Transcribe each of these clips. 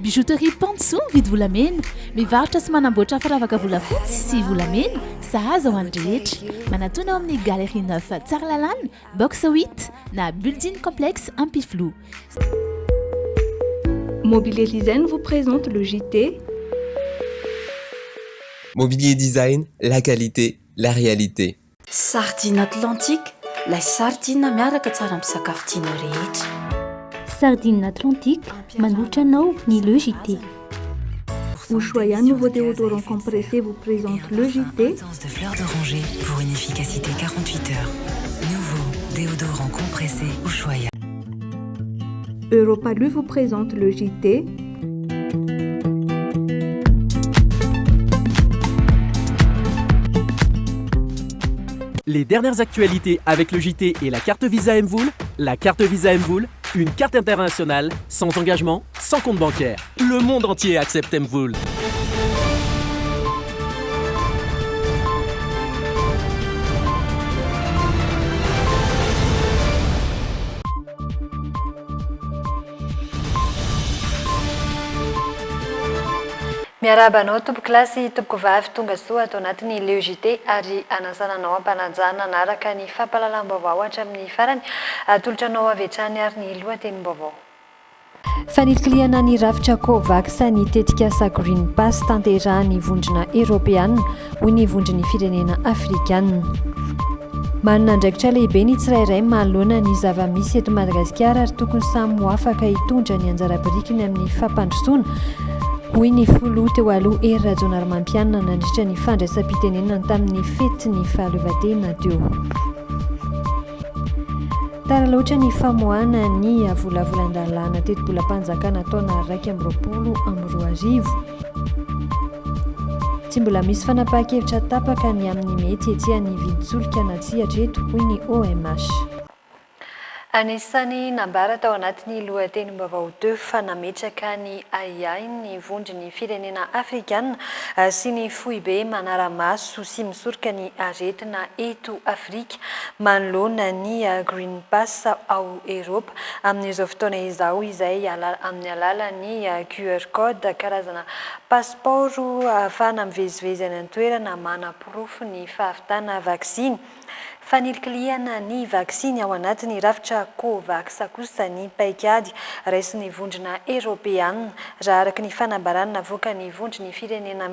Bijouterie Pantso mividy volamena, mivarotra sy manamboatra firavaka volafotsy sy volamena, sahaza ho an'ny rehetra. Manatona ao amin'ny Galerie 9 Tsaralalàna, box 8 na Building Complexe Ampiflo. Mobilier Design vous présente le JT. Mobilier Design, la qualité, la réalité. Sardine Atlantique, la sardine miaraka tsara amin'ny sakafo tianao rehetra. Sardine Atlantique, manouchanao ni le JT. Ushuaïa, nouveau déodorant compressé, vous présente le JT. De fleurs d'oranger pour une efficacité 48 heures. Nouveau déodorant compressé Ushuaïa. Europa Lu vous présente le JT. Les dernières actualités avec le JT et la carte Visa Mvoul. La carte Visa Mvoul, une carte internationale, sans engagement, sans compte bancaire. Le monde entier accepte Mvoul. Miarabanao tompo klasy tompoko vavy tonga soa atao anatin'ny LEJT ary anasananao ampanajana anaraka ny fampahalalam-baovao hatramin'ny farany atolotranao avy hatrany ary ny lohatenim-baovao. Fanilkiliana ny rafitra COVAX ny tetikasa Green Pass tanterahan'ny vondrona Eropeanina hoy ny vondron'ny firenena Afrikanina. Manana andraikitra lehibe ny tsirairay manoloana ny zava-misy eto Madagasikara ary tokony samy ho afaka hitondra ny anjara-birikiny amin'ny fampandrosoana. Hoy ny folo teo aloha Hery Rajaonarimampianina nandritra ny fandraisam-pitenenana tamin'ny fety ny fahaleovantena teo. Tara loatra ny famoahana ny volavolan-dalàna teti-bolam-panjakana taona 2022. Tsy mbola misy fanapahan-kevitra tapaka ny amin'ny mety ety ny vidin-tsolika na tsy hatreto hoy ny OMH. Anisany nambara tao anatin'ny lohatenim-baovao 2 fa nametraka ny AI ny vondron'ny firenena Afrikanina sy ny foibe manara-maso sy misoroka ny aretina eto Afrika manoloana ny Green Pass ao Eropa amin'izao fotoana izao izay amin'ny alalan'ny QR code karazana pasiporo ahafahana mivezivezy any an-toerana manaporofo ny fahavitana vaksiny. Fanilkiliana ny vaksiny ao anatin'ny rafitra COVAX kosa ny paikady raisin'ny vondrona Eropeanina raha araka ny fanambarana navoaka ny vondron'ny firenena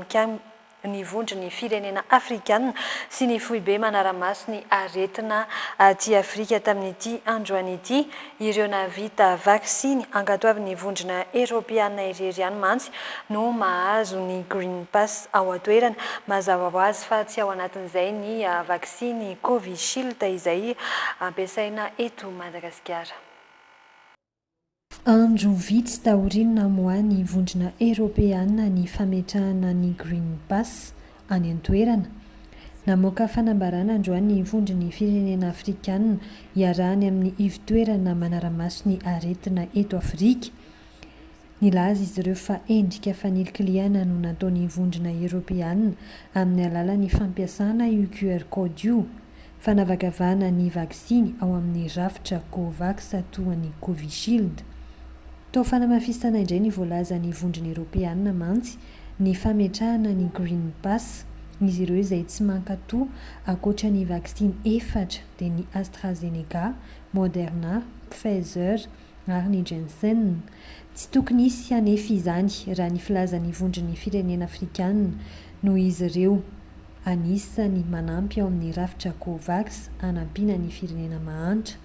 ny vondron'ny firenena Afrikanina sy ny foibe manara-maso ny aretina aty Afrika tamin'ity androany ity ireo navita vaksiny ankatoavin'ny vondrona Eropeanina irery ihany mantsy no mahazo ny Green Pass ao an-toerana mazava ho azy fa tsy ao anatin'izay ny vaksiny Covishield izay ampiasaina eto Madagasikara. Andro vitsy taoriana moa ny vondrona Eropeanina ny fametrahana ny Green Pass any an-toerana. Namoaka fanambarana androany ny vondron'ny firenena Afrikanina iarahany amin'ny ivitoerana manara-maso ny aretina eto Afrika. Nilaza izy ireo fa endrika fanilkiliana no nataon'ny vondrona Eropeanina amin'ny alalan'ny fampiasana io QR code io. Fanavakavahana ny vaksiny ao amin'ny rafitra COVAX toa ny Covishield. Tao fanamafisana indray ny voalaza ny vondrona Eropeanina mantsy ny fametrahana ny Green Pass. Izy ireo izay tsy mankatoa akoatra ny vaksiny 4 dia ny AstraZeneca, Moderna, Pfizer ary ny Janssen. Tsy tokony hisy hanefa izany raha ny filazan'ny vondron'ny firenena Afrikanina no izy ireo anisany manampy ao amin'ny rafitra COVAX anampiana ny firenena mahantra.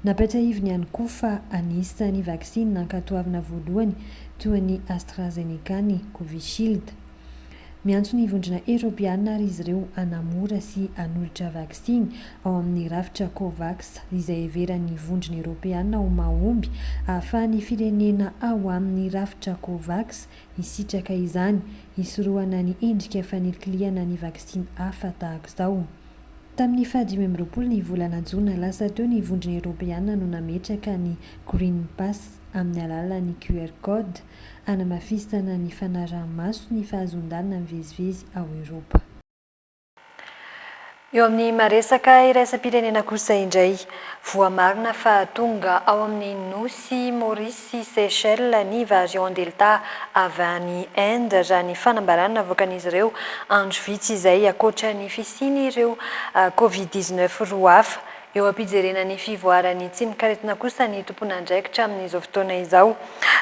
Napatrahiviny ihany koa fa anisany vaksiny nankatoavina voalohany toa ny AstraZeneca ny Covishield. Miantso ny vondrona Eropeanina ary izy ireo anamora sy anolotra vaksiny ao amin'ny rafitra COVAX izay heveran'ny vondrona Eropeanina ho mahomby ahafahan'ny firenena ao amin'ny rafitra COVAX hisitraka izany hisorohana ny endrika fanilkiliana ny vaksiny hafa tahaka izao. Tamin'ny 2020 ny volana Jona lasa teo ny vondrona Eropeanina no nametraka ny Green Pass amin'ny alalan'ny QR code anamafisana ny fanaraha-maso ny fahazon-dalina mivezivezy ao Eropa. eo amin'ny maresaka iraisam-pirenena kosa indray voamarina fa tonga ao amin'ny nosy Maurice sy Seychelles ny variant delta avy any Inde raha ny fanambarana avoakan'izy ireo andro vitsy izay akoatra ny fisiany ireo Covid-19 roa hafa. Eo ampijerena ny fivoarany tsy mikaretina kosa ny tompon'andraikitra amin'izao fotoana izao.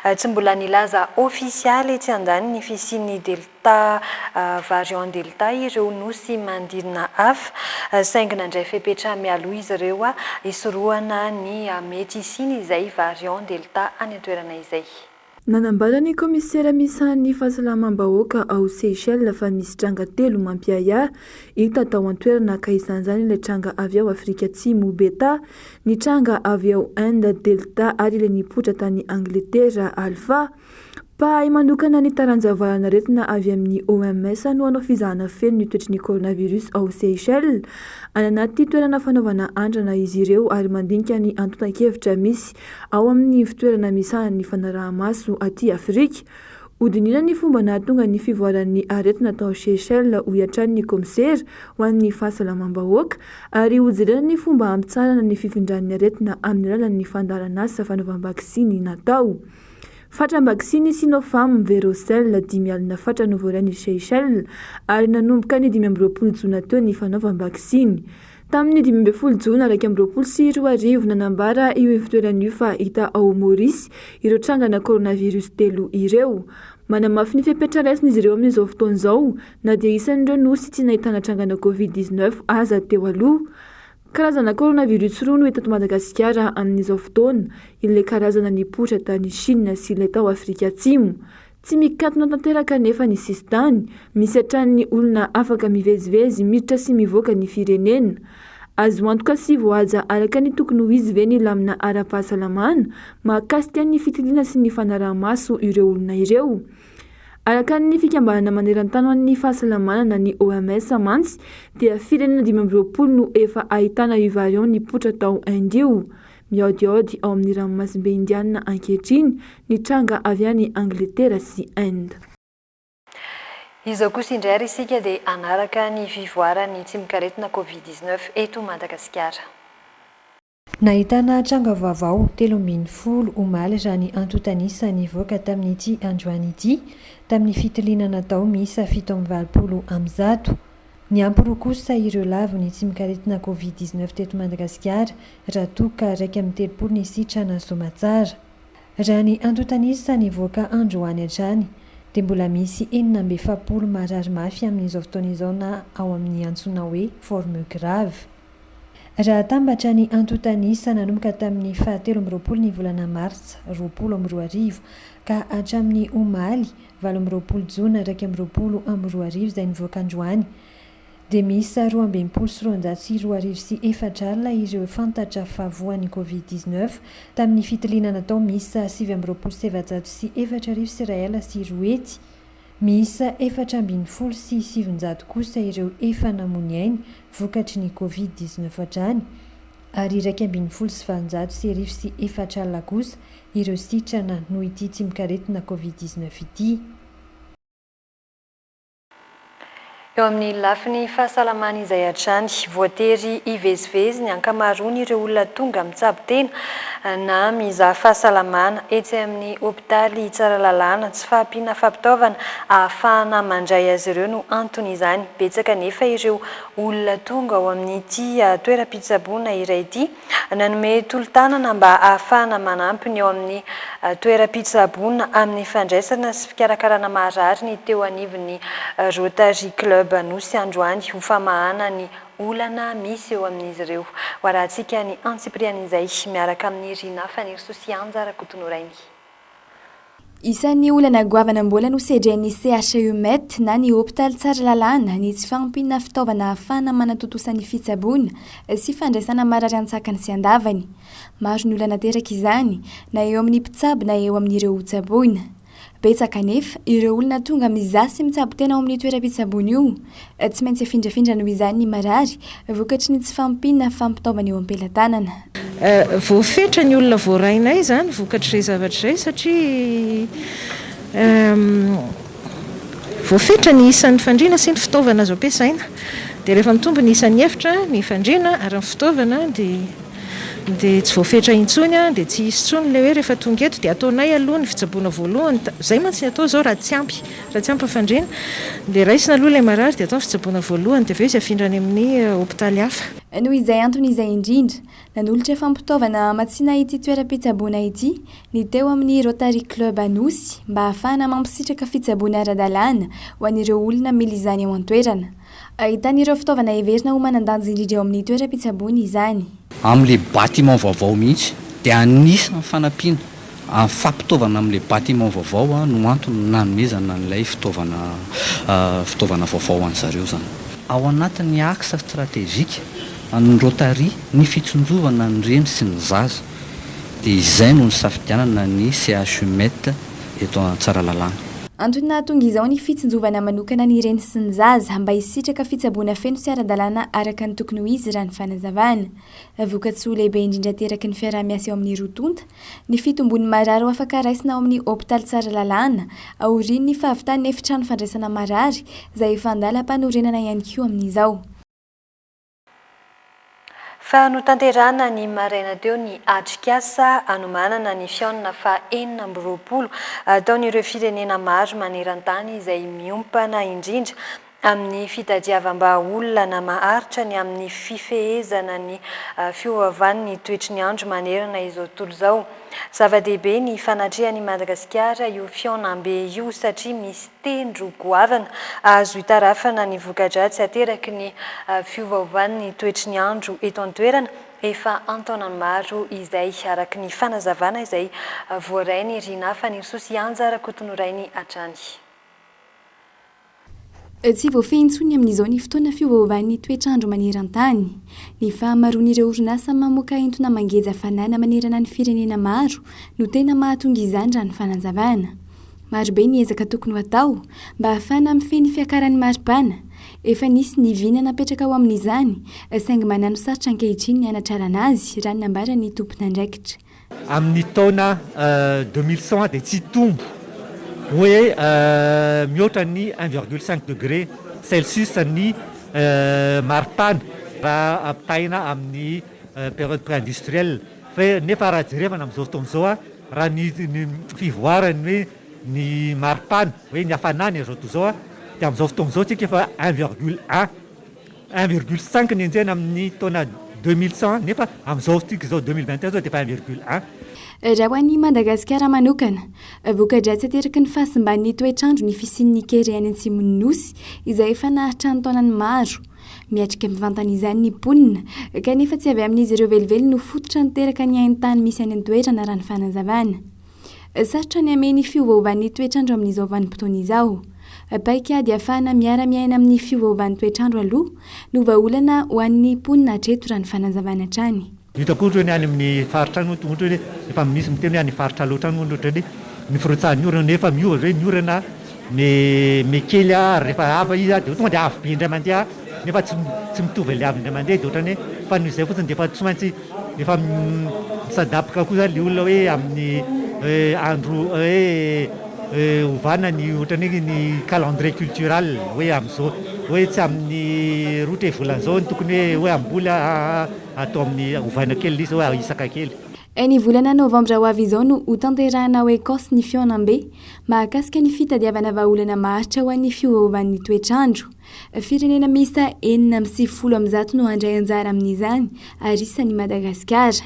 Tsy mbola nilaza ofisialy etsy andany ny fisiany delta variant delta ireo nosy mandirina hafa saingy nandray fepetra mialoha izy ireo isorohana ny mety isiny izay variant delta any an-toerana izay. Nanambara ny komisera misan'ny fahasalamam-bahoaka ao Seychelles fa misy tranga 3 mampiaya hita tao an-toerana ka isan'izany ilay tranga avy ao Afrika Atsimo beta, ny tranga avy ao Inde delta ary ilay nipoitra tany Angleterre alpha. Pahay manokana ny taranjavalana retina avy amin'ny OMS no hanao fizahana feno ny toetry ny coronavirus ao Seychelles. Any anaty toerana fanaovana andrana izy ireo ary mandinika ny antontan-kevitra misy ao amin'ny fitoerana misahan'ny fanaraha-maso aty Afrika. Hodinina ny fomba nahatonga ny fivoaran'ny aretina tao Seychelles ho iatran'ny komisera ho an'ny fahasalamam-bahoaka ary hojerena ny fomba hampitsarana ny fifindran'ny aretina amin'ny alalan'ny fandaharana asa fanaovam-bakisiny natao. Fatram-bakisiny Sinopharm Verocell 5 alina fatra no voaran'ny Seychelles ary nanomboka ny 20 jona teo ny fanaovam-bakisiny. Tamin'ny 12 jona 2024 nanambara io fitoerana io fa hita ao Maurice ireo trangana coronavirus 3 ireo. Manamafy ny fepetra raisina izy ireo amin'izao fotoana izao na dia isan'ireo nosy tsy nahitana trangana Covid-19 aza teo aloha. Karazana coronavirus roa no hita eto Madagasikara amin'izao fotoana, ilay karazana nipoitra tany Chine sy ilay tao Afrika Atsimo. Tsy mikatona tanteraka nefa ny sisy tany, misy hatrany olona afaka mivezivezy miditra sy mivoaka ny firenena. Azo antoka sy voaja araka ny tokony ho izy ve ny lamina ara-pahasalamana mahakasika ny fitiliana sy ny fanaraha-maso ireo olona ireo. Araka ny fikambanana maneran-tany amin'ny fahasalamana ny OMS mantsy dia firenena 20 no efa ahitana io variant nipoitra tao Inde io. Miaodiaody ao amin'ny ranomasimbe indiana ankehitriny ny tranga avy any Angleterre sy Inde. Izao kosa indray ary isika dia anaraka ny fivoarany tsy mikaretina Covid-19 eto Madagasikara. Nahitana tranga vaovao 30 omaly raha ny antotanisa nivoaka tamin'ity androany ity tamin'ny fitiliana natao miisa 720 ny ampiro kosa ireo laviny tsy mikaretina Covid-19 teto Madagasikara raha toka raika amin'ny 30 ny sitrana somatsara. Raha ny antotanisa nivoaka androany hatrany dia mbola misy 470 marary mafy amin'izao fotoana izao na ao amin'ny antsoina hoe forme grave. Raha tambatra ny antotanisa nanomboka tamin'ny 13 ny volana Martsa 2020 ka hatramin'ny omaly 20 jona 2020 izay nivoaka androany dia misy 2,724 ireo fantatra favoan'ny Covid-19 tamin'ny fitiliana natao misy 7,704 Israela sy roety. Misy 4,700 kosa ireo efa namoniainy vokatry ny Covid-19 hatrany ary 2,704 sy 4 kosa ireo sitrana no ity tsy mikaretina Covid-19 ity. Eo amin'ny lafiny fahasalamana izay hatrany voatery ivezivezy ny ankamaroany ireo olona tonga mitsabo tena na mizaha fahasalamana etsy amin'ny hopitaly Tsaralalàna tsy fahampiana fampitaovana ahafahana mandray azy ireo no antony izany. Betsaka nefa ireo olona tonga ao amin'ity toeram-pitsaboana iray ity nanome tolo-tanana mba ahafahana manampy ny ao amin'ny toeram-pitsaboana amin'ny fandraisana sy fikarakarana marary ny teo anivon'ny Rotary Club Nosy androany ho famahana ny olana misy eo amin'izy ireo. Ho arahantsika ny Antsipriany izay miaraka amin'ny Rina Faniry Sosianja Rakotonorainy. Isan'ny olana goavana mbola nosedran'ny CHUMET na ny hopitaly Tsaralalàna ny tsy fahampiana fitaovana ahafahana manatotosan'ny fitsaboana sy fandraisana marary antsakany sy andavany. Maro ny olana teraka izany na eo amin'ny mpitsabo na eo amin'ireo tsaboana. Betsaka nefa ireo olona tonga mizaha sy mitsabo tena ao amin'ny toeram-pitsaboana io tsy maintsy afindrafindra noho izany ny marary vokatry ny tsy fahampiana fampitaovana eo am-pelantanana. Voafetra ny olona voarainay izany vokatry zavatra izay satria voafetra ny isan'ny fandriana sy ny fitaovana azo ampiasaina dia rehefa mitombo ny isan'ny efitra ny fandriana ary ny fitaovana dia tsy voafetra intsony dia tsy hisy tsony le hoe rehefa tonga eto dia ataonay aloha ny fitsaboana voalohany zay mantsy atao zao raha tsy ampy fandriana dia raisina aloha ilay marary dia atao ny fitsaboana voalohany dia aveo izy afindrany amin'ny hôpitaly hafa. Noho izay antony izay indrindra nanolotra fampitaovana matsiana ity toeram-pitsaboana ity ny teo amin'ny Rotary Club Anosy mba ahafahana mampisitraka fitsaboana ara-dalàna ho an'ireo olona mila izany ao an-toerana. Ahitan'ireo fitaovana heverina ho manan-danja indrindra eo amin'ny toeram-pitsaboana izany. Amin'ilay bâtiment vaovao mihitsy dia anisany fanampiana amin'ny fampitaovana amin'ilay bâtiment vaovao no antony nanomezana n'ilay fitaovana vaovao an'zareo zany. Ao anatin'ny axe stratégique ny Rotary ny fitsonjovana ny reny sy ny zaza dia izay no ny safidianana ny CHUMET eto Tsaralalàna. Antony nahatonga izao ny fitsinjovana manokana ny reny sy ny zaza mba hisitraka fitsaboana feno sy ara-dalàna araka ny tokony ho izy raha ny fanazavana. Vokatsoa lehibe indrindra teraky ny fiaraha-miasa eo amin'ny rotonta ny fitombony marary ho afaka raisina ao amin'ny hôpitaly Tsaralalàna aorian'ny ny fahavitan'ny efitrano fandraisana marary izay efa andala hampanorenana ihany koa amin'izao. Fa notanterana ny maraina teo ny atrikasa anomanana ny fiainana fa 420 ataon'ireo firenena maro maneran-tany izay miompana indrindra amin'ny fitadiavam-baolona na maharitra ny amin'ny fifehezana ny fiovavan'ny toetry ny andro manerana izao tontolo izao. Zava-dehibe ny fanatrihan'i Madagasikara io fiainam-be io satria misy tendro goavana azo hitarafana ny voka-dratsy ateraky ny fiovaovan'ny toetry ny andro eto an-toerana efa antaonany maro izay araky ny fanazavana izay voarainy Rina Fanirisoa Anjara-Koto norainy hatrany. Tsy voafehintsony amin'izao ny fotoana fiovaovan'ny toetrandro maneran-tany. Ny fahamaroan'ireo orinasa mamoaka entona mangeja hafanana manerana ny firenena maro no tena mahatonga izany raha ny fanazavana. Marobe ny ezaka tokony ho atao mba ahafahana mifehy ny fiakaran'ny maripana. Efa nisy ny vina napetraka ao amin'izany saingy manano sarotra ankehitriny ny hanatrarana azy raha ny nambaran'ny tompon'andraikitra. Amin'ny taona 2100 dia tsy tombo hoe mihoatra ny 1,5 degré Celsius ny maripana raha ampitahina amin'ny période pré-industrielle. Fa nefa raha jerevana amin'izao fotoana izao raha ny fivoarany hoe ny maripana hoe ny hafanana izao tontolo izao dia amin'izao fotoana izao tsika efa 1,5 ny enjena amin'ny taona 2100 nefa amin'izao tsika izao 2021 zao dia efa 1,1. Raha ho an'ny Madagasikara manokana, voka-dratsy ateraky ny fahasimban'ny toetrandro ny fisian'ny kere any atsimon'ny nosy izay efa naharitra ny taonany maro. Miatrika mivantana izany ny mponina kanefa tsy avy amin'izy ireo velively no fototra niteraka ny haintany misy any an-toerana raha ny fanazavana. Sarotra ny ameny fiovaovan'ny toetrandro amin'izao vanim-potoana izao. Paika dia ahafahana miara-miaina amin'ny fiovaovan'ny toetrandro aloha no vahaolana ho an'ny mponina hatreto raha ny fanazavana hatrany. Hitako ohatra hoe ny any amin'ny faritra any ohatra hoe efa misy miteny hoe any faritra loatra any ohatra hoe ny firotsahany orana nefa miorana ny kely rehefa ava izy dia tonga dia avy be indray mandeha nefa tsy mitovy le avy indray mandeha dia ohatra hoe fa noho izay fotsiny dia efa tsy maintsy efa misadapaka koa zany le olona hoe amin'ny andro ovana ny ohatra ny calendrier culturel hoe amin'izao hoe tsy amin'ny route volan'izao ny tokony hoe ambola atao amin'ny ovana kely izy hoe isaka kely. Ny volana novambra ho avy izao no ho tanterahana ao Ekosy ny fiainam-be mahakasika ny fitadiavana vahaolana maharitra ho an'ny fiovaovan'ny toetrandro. Firenena miisa 490 no handray anjara amin'izany ary isan'ny Madagasikara.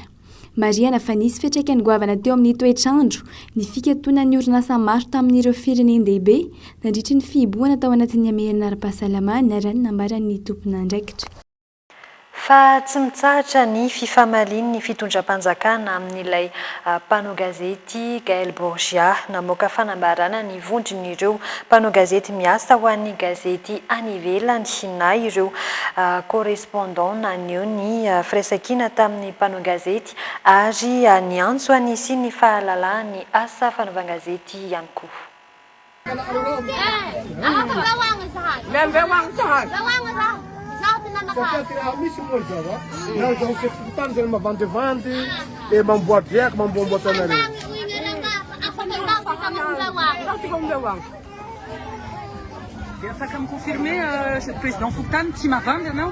Mariana fa nisy fiantraikany goavana teo amin'ny toetrandro ny fikatoanan'ny orinasa maro tamin'ireo firenen'dehibe nandritra ny fihibohana tao anatin'ny hamerina ara-pahasalamana raha ny nambaran'ny tompon'andraikitra. Fa tsy mitsahatra ny fifamalian'ny fitondram-panjakana amin'ilay mpanao gazety Gaël Borgia namoaka fanambarana ny vondron'ireo mpanao gazety miasa ho an'ny gazety any ivelany na ireo correspondant naneho ny firaisankina tamin'ny mpanao gazety ary ny antso anisy ny fahalalahany asa fanaovan-gazety ihany koa. Misy moa zao na zao sekretary zany mavandivandy e mamboatriaka mamboamboatra anareo. Dia afaka mikonfirme président Fokontany tsy mavandy ianao?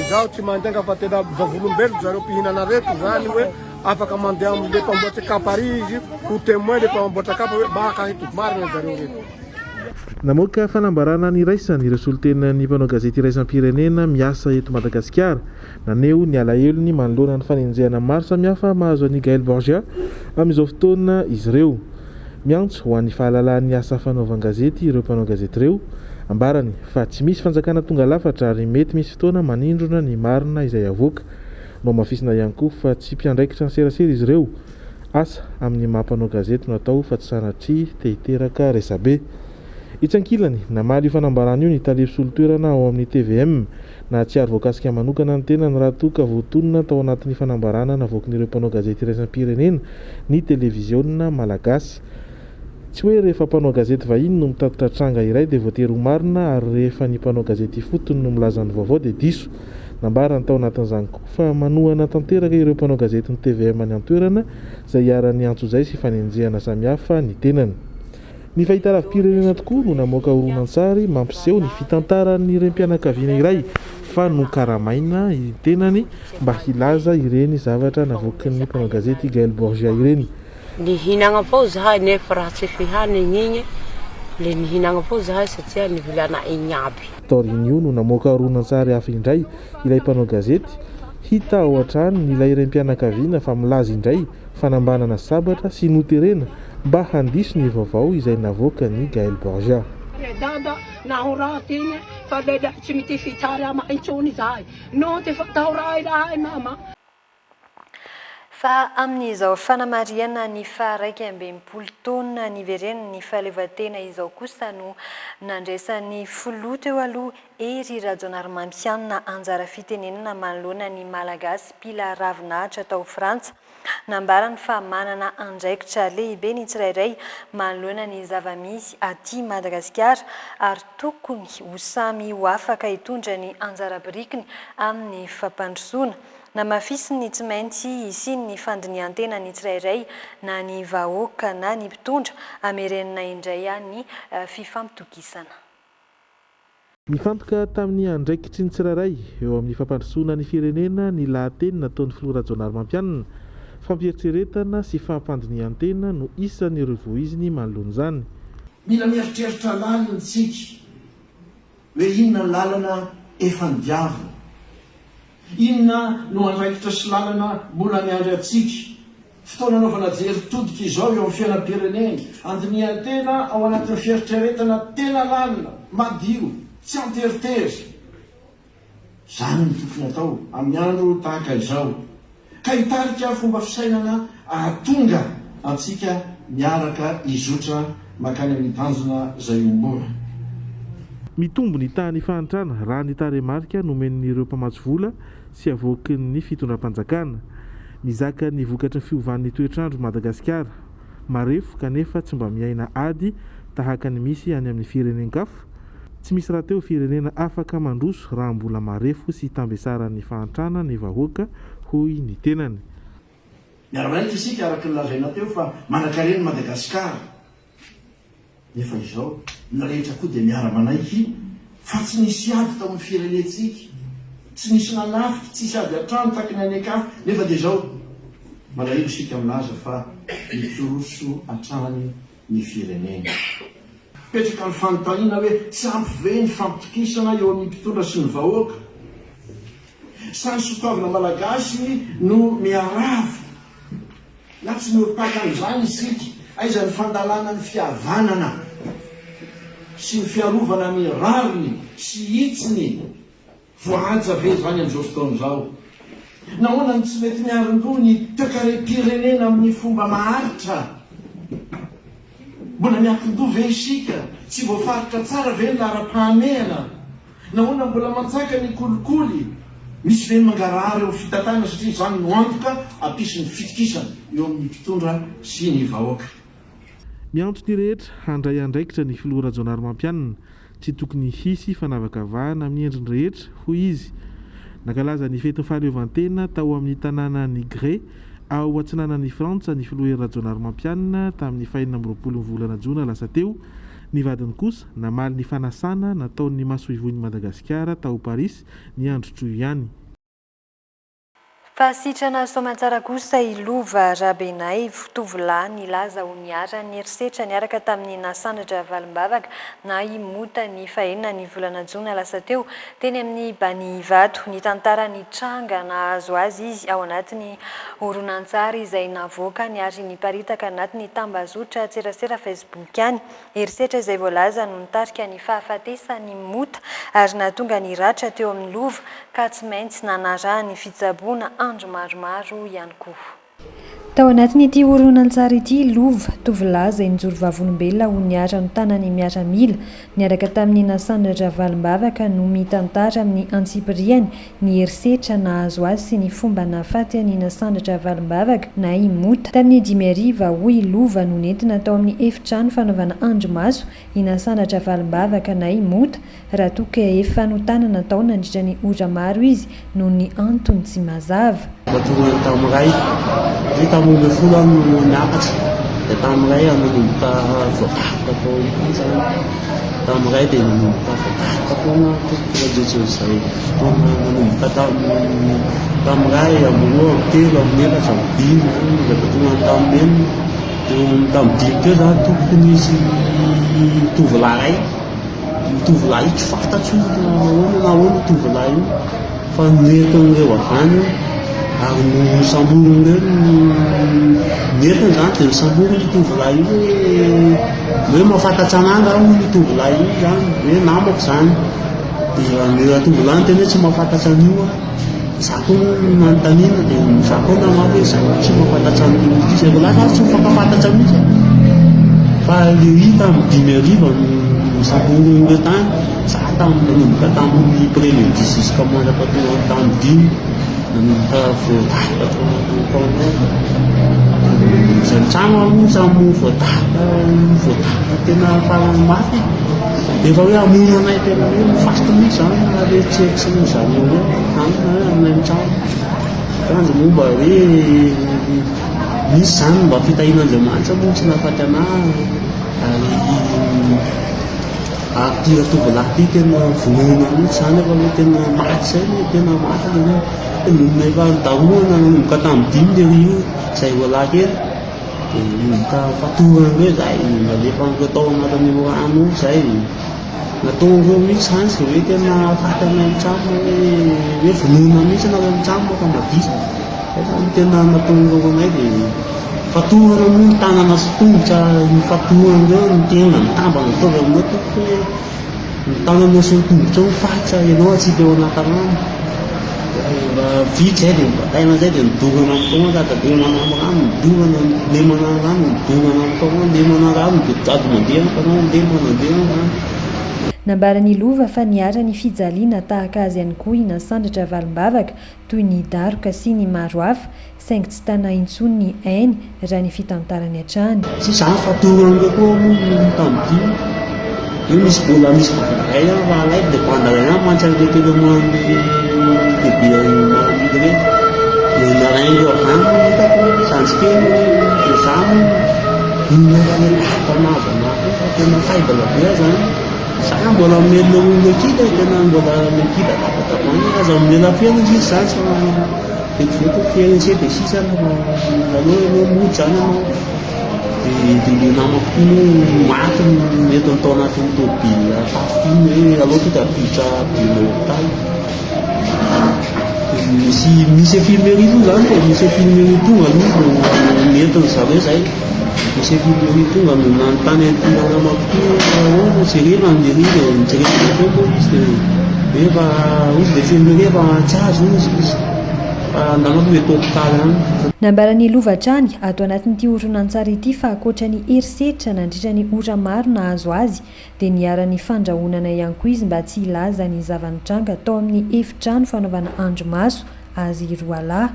Izaho tsy mandenga fa tena vavolombelona zareo mpihinana reto zany hoe afaka mandeha am'le mpamboatra kapa izy ho témoin le mpamboatra kapa hoe baka eto marina zareo reto. Namoaka fanambarana niraisany ireo solotenan'ny mpanao gazety iraisam-pirenena miasa eto Madagasikara naneo ny alahelo manoloana ny fanenjehana maro samihafa mahazo an'i Gaël Borgia amin'izao fotoana izy ireo. Miantso ho an'ny fahalalan'ny asa fanaovan-gazety ireo mpanao gazety ireo, ambarany fa tsy misy fanjakana tonga lafatra ary mety misy fotoana manindrona ny marina izay avoaka. No mafisina ihany koa fa tsy mpiandraikitra ny serasera izy ireo. Asa amin'ny maha-mpanao gazety no atao fa tsy sanatria te-hiteraka resabe. Itsankilany namaly io fanambarana io ny talebi solotoerana ao amin'ny TVM na tsy ary voakasika manokana ny tena ny raha toka voatonona tao anatin'ny fanambarana navoakin'ireo mpanao gazety iraisam-pirenena ny televiziona malagasy. Tsy hoe rehefa mpanao gazety vahiny no mitatitra tranga iray dia voatery ho marina ary rehefa ny mpanao gazety fotony no milaza ny vaovao dia diso. Nambarany tao anatin'izany koa fa manohana tanteraka ireo mpanao gazety ny TVM any an-toerana izay hiara-ny antso izay sy fanenjehana samihafa ny tenany. Ny fahitalavim-pirenena tokoa no namoaka horonan-tsary mampiseho ny fitantaran'ny rem-pianakaviana iray fa nokaramaina ny tenany mba hilaza ireny zavatra navoakin'ny mpanao gazety Gaël Borgia ireny. Nihinagna foa zahay nefa raha tsy fihanigny igny le nihinagna foa zahay satria nivolana igny aby. Taorin'io no namoaka horonan-tsary hafa indray ilay mpanao gazety hita ao an-trano nilay rem-pianakaviana fa milaza indray fanambanana sabatra sy noterena mba handiso ny vaovao izay navoaka ny Gaël Borgia. Dada naho raha tigny fa leda tsy mity fitsary ama intsony zahay no te fatao raha mama. Fa amin'izao fanamariana ny faha-raiky ambin'ny taona niveren'ny ny fahaleovantena izao kosa no nandraisan'ny folo teo aloha ery Rajaonarimampianina anjara fitenenana manoloana ny malagasy mpila ravinahitra tao Frantsa. Nambarany fa manana andraikitra lehibe ny tsirairay manoloana ny zava-misy aty Madagasikara ary tokony ho samy ho afaka hitondra ny anjara birikiny amin'ny fampandrosoana. Namafisiny tsy maintsy isiny ny fandinihan-tena ny tsirairay na ny vahoaka na ny mpitondra amerenina indray ny fifampitokisana. Nifantoka tamin'ny andraikitry ny tsirairay eo amin'ny fampandrosoana ny firenena ny lahateny nataon'ny filoha Rajaonarimampianina. Fampieritsiretana sy fampandinihan-tena no isan'ireo voiziny manoloana izany. Mila mieritreritra lalina isika hoe inona ny lalana efa nidiavina. Inona no andraikitra sy lalana mbola miandry atsika. Fotoana anaovana jery todika izao eo amin'ny fiainam-pirenena. Andinihan-tena ao anatin'ny fieritreretana tena lalina, madio, tsy anteritery. Izany no tokony atao amin'ny andro tahaka izao. Ka hitarika fomba fisainana ahatonga antsika miaraka izotra makany amin'ny tanjona izay ombona. Mitombo ny tany fahantrana raha ny taremarika nomen'ireo mpamatsy vola sy avoakin'ny fitondram-panjakana. Mizaka ny vokatry ny fiovan'ny toetrandro Madagasikara. Marefo kanefa tsy mba miaina ady tahaka ny misy any amin'ny firenenen-kafa. Tsy misy raha teo firenena afaka mandroso raha mbola marefo sy tambesaran'ny fahantrana ny vahoaka hoy ny tenany. Miara-manaiky isika araka ny lazaina teo fa manan-karena Madagasikara. Nefa izao narehetra koa dia miara-manaiky fa tsy nisy ady tao amin'ny firenentsika. Tsy nisy nanafika, tsy sady atrano taky ny anekafo nefa dia izao malahelo isika milaza fa mitoroso hatrany ny firenena. Petraka ny fanontaniana hoe tsy ampy ny fampitokisana eo amin'ny mpitondra sy ny vahoaka. Samy sokavina malagasy no miarava. Na tsy mioripaka an'izany isika, aiza ny fandalana ny fihavanana sy ny fiarovana ny rariny sy hitsiny voahaja ve zany amin'izao fotoana izao. Nahoana ny tsy mety miaron-doha ny toekarem-pirenena amin'ny fomba maharitra. Mbola miankin-doha ve isika, tsy voafaritra tsara ve ny lara-pahamehana. Nahoana mbola mantsaka ny kolikoly. Misy ve mangarahara eo fitatana satria izany no antoka ampisy ny fitokisana eo amin'ny mpitondra sy ny vahoaka. Miantso ny rehetra handray andraikitra ny filoha Rajaonarimampianina. Tsy tokony hisy fanavakavahana amin'ny endriny rehetra hoy izy. Nankalaza ny fetin'ny fahaleovantena tao amin'ny tanàna ny Gré ao antsinanan'ny Frantsa ny filoha Rajaonarimampianina tamin'ny 24 volana Jona lasa teo Ny vadiny kosa namaly ny fanasana nataon'ny masoivon'ny Madagasikara tao Paris ny andro troy ihany. Fasitrana soamantsara kosa Ilova Rabenay tovolahy nilaza ho niara ny herisetra niaraka tamin'ny nasandratra valimbavaka na imota ny fahenina ny volana jona lasa teo teny amin'ny Banivato. Ny tantara ny tranga nahazo azy izy ao anatin'ny horonan-tsary izay navoaka ny ary niparitaka anatin'ny tambazotra tserasera Facebook any. Herisetra izay voalaza no nitarika ny fahafatesany mota ary nahatonga ny ratra teo amin'ny lova ka tsy maintsy nanarahany fitsaboana andro maromaro ihany koa. Tao anatin'ity horonan-tsary ity Lova tovolahy izay nijoro vavolombelona ho niara ny tanany miaramila niaraka tamin'ny nasandratra valimbavaka no mitantara amin'ny antsipiriany ny herisetra nahazo azy sy ny fomba nahafaty ny nasandratra valimbavaka na imota. Tamin'ny 5 hoy Lova no nentina tao amin'ny efitrano fanaovana andromaso i nasandratra valimbavaka na imota raha toa ka efa notanana tao nandritra ny ora maro izy noho ny antony tsy mazava. Tamin'ny folo miakatra dia tamin'iray nanomboka voatafika tao izany. Tamin'iray dia nanomboka voatafika foana tokotrajejoizay foana nanomboka tamin'iray amin'roa telo amin'ny efatra dimy dia tonga tamin'eny dia tamin'ny dimy teo zany tokony izy tovolahy tovolahy io tsy fantatro na ahoana tovolahy io fa nentin'ireo avany ary no samborony ireo nentina zany dia samborony io tovolahy io hoe mahafantatra an'ahy aho io tovolahy io zany hoe namako zany dia ny tovolahy tena hoe tsy mahafantatra an'io za koa manontaniana dia za koa namaky hoe za tsy mahafantatra an'io izay volahy zany tsy mifankafantatra mihitsy fa le hita amin'ny 5 no samborony ireo tany za tanomboka tamin'ny premier 10 jusqu'à mandrapatonga tamin'ny 10 nanomboka voatafika izay trano aloha samy voatafika tena farany mafy dia efa hoe hamono anay tena hoe mifasotra mihitsy zany na hoe tsy zareo hoe aminay amin'ny trano kanjo momba hoe misy zany mba fitahin'Andriamanitra moa tsy nahafaty anahy ary tia tovolahy ty tena vonoina mihitsy zany efa hoe tena maty zay tena maty nomona efa dahoana nanomboka tamin'ny 5 dia io izay voalahy kely dia nanomboka fatorana hoe zay nalefa an'ireo tao anatin'io rano zay nataon'ireo mihitsy zany zay hoe tena afaty anay an-trano hoe vonoina mihitsy anareo an-trano fa madisa zany tena nataon'ireo anay dia fatorana moa ny tanana sy tongotra ny fatorana ireo ny tena mitambana ataovy aminao toko hoe ny tanana sy ny tongotra eo fatra ianao tsy teo anaty rano vitsy zay dia bataina zay dia nidorana amin'ny tao ka dia manamo rano nidorana lemana rano nidorana amin'ny tao lemana rano dia ady mandeha tanao lemana rano. Nambarany Lova fa niara ny fijaliana tahaka azy ihany koa nasandratra valimbavaka toy ny daroka sy ny maro hafa saingy tsy tana intsony ny ainy raha ny fitantarany hatrany. Tsy zany fatorana ireo koa moa tamin'ny io misy bola misy vakiray fa alay dia bandaray any mantsy telo man'ny bebe maramidy reny dia narain'ireo avany hitako zanjykely dia zany tanavana tena faidala be zany za mbola melona olona kida tena mbola mekida tapatapany aza mela fiaina izy zany tsy vetivety fiaina sy dia sisa aloha mody zany anao dia namako maty mety atao anatin'ny tôbily tafiny hoe aloha tonga apitra bilôtaly misy infirmerie tonga zany fa misy infirmerie tonga aloha nentin' zareo zay misy infirmerie tonga no nanontany namako oa jerena njerena njerena teo moa izy dia efa izy dia infirmerie efa tsy azo izy namako mety hôpitaly any. Nambarany Lovatrany ato anatin'ity horonan-tsary ity fa ankoatra ny herisetra nandritra ny ora maro nahazo azy dia niara-ny fandrahonana ihany koa izy mba tsy hilaza ny zavanitranga tao amin'ny efitrano fanaovana andromaso azy roalahy.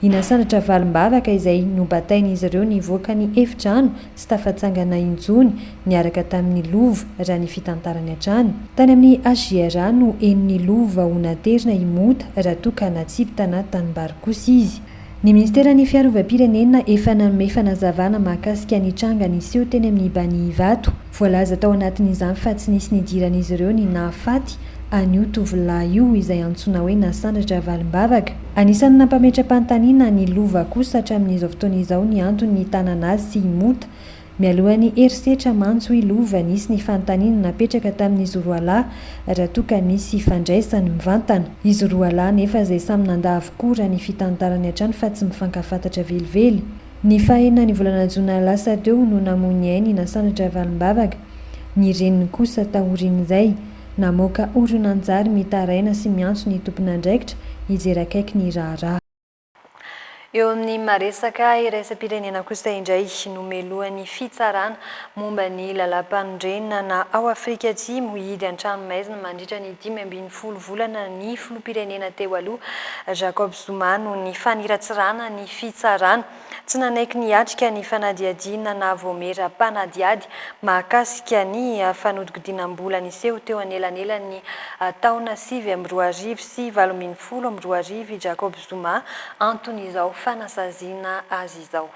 Inasandratra valimbavaka izay nobatain'izy ireo nivoaka ny efitrano sy tafatsangana injony niaraka tamin'ny Lova raha ny fitantarany hatrany. Tany amin'ny HGRA no eniny Lova ho naterina imota raha toa ka natsipy tanaty tanimbary kosa izy. ny ministerany fiarovam-pirenena efa nanome fanazavana mahakasika ny tranga niseho teny amin'ny Banivato. Voalaza tao anatin'izany fa tsy nisy nidiran'izy ireo ny nahafaty an'io tovolahy io izay antsoina hoe Nasandratra Valimbavaka. Anisan'ny nampametra-panontaniana ny lova kosa hatramin'izao fotoana izao ny antony tanana azy sy himota. Mialohan'ny herisetra mantso ilova nisy ny fanontaniana napetraka tamin'izy roa lahy raha toa ka misy fandraisany mivantana. Izy roa lahy nefa izay samy nandà avokoa raha ny fitantarany hatrany fa tsy mifankafantatra velively. Ny fahena ny volana Jona lasa teo no namoy ainy Nasandratra Valimbavaka. Ny reniny kosa tahorin'izay namoaka oronan-jary mitaraina sy miantso ny tompon'andraikitra hijerakaiky ny raharaha. Eo amin'ny maresaka iraisam-pirenena kosa indray nomelohan'ny fitsarana momba ny lalam-panondrenana ao Afrika Atsimo hidy an-tranomaizina mandritra ny 15 volana ny filoham-pirenena teo aloha Jacob Zuma no ny faniratsirana ny fitsarana. Tsy nanaiky niatrika ny fanadiadiana na voamera mpanadiady mahakasika ny fanodikidinam-bola niseho teo anelanelan'ny taona 2022 sy 2022 Jacob Zuma antony izao fanasaziana azy izao.